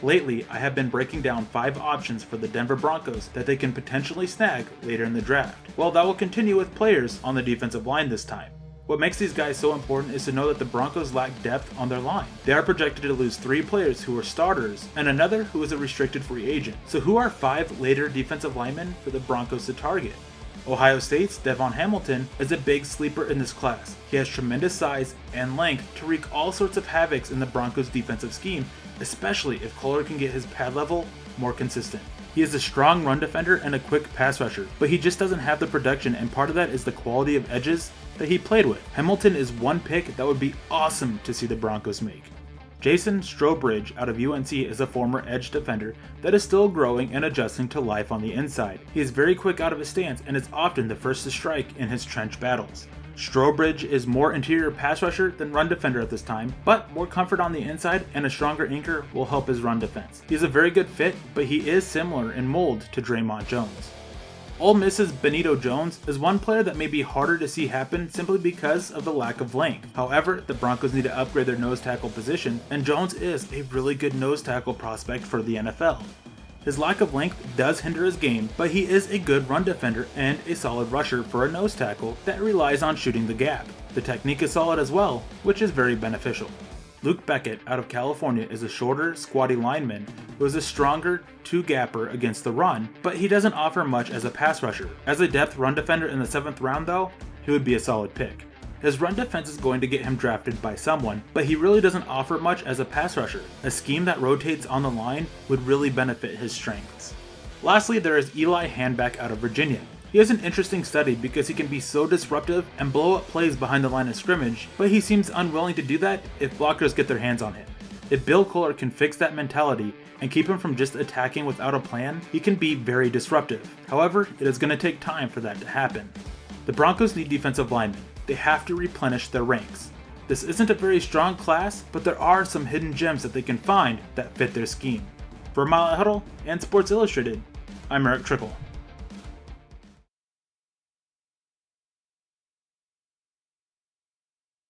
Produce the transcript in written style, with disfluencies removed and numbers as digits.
Lately, I have been breaking down 5 options for the Denver Broncos that they can potentially snag later in the draft. Well, that will continue with players on the defensive line this time. What makes these guys so important is to know that the Broncos lack depth on their line. They are projected to lose 3 players who are starters and another who is a restricted free agent. So who are 5 later defensive linemen for the Broncos to target? Ohio State's Devin Hamilton is a big sleeper in this class. He has tremendous size and length to wreak all sorts of havocs in the Broncos' defensive scheme, especially if Kolar can get his pad level more consistent. He is a strong run defender and a quick pass rusher, but he just doesn't have the production, and part of that is the quality of edges that he played with. Hamilton is one pick that would be awesome to see the Broncos make. Jason Strowbridge out of UNC is a former edge defender that is still growing and adjusting to life on the inside. He is very quick out of his stance and is often the first to strike in his trench battles. Strowbridge is more interior pass rusher than run defender at this time, but more comfort on the inside and a stronger anchor will help his run defense. He is a very good fit, but he is similar in mold to Draymond Jones. Ole Miss's Bonito Jones is one player that may be harder to see happen simply because of the lack of length. However, the Broncos need to upgrade their nose tackle position, and Jones is a really good nose tackle prospect for the NFL. His lack of length does hinder his game, but he is a good run defender and a solid rusher for a nose tackle that relies on shooting the gap. The technique is solid as well, which is very beneficial. Luke Beckett out of California is a shorter, squatty lineman who is a stronger two-gapper against the run, but he doesn't offer much as a pass rusher. As a depth run defender in the 7th round though, he would be a solid pick. His run defense is going to get him drafted by someone, but he really doesn't offer much as a pass rusher. A scheme that rotates on the line would really benefit his strengths. Lastly, there is Eli Hampton out of Virginia. He is an interesting study because he can be so disruptive and blow up plays behind the line of scrimmage, but he seems unwilling to do that if blockers get their hands on him. If Bill Kolar can fix that mentality and keep him from just attacking without a plan, he can be very disruptive. However, it is going to take time for that to happen. The Broncos need defensive linemen. They have to replenish their ranks. This isn't a very strong class, but there are some hidden gems that they can find that fit their scheme. For Mile at Huddle and Sports Illustrated, I'm Eric Trickle.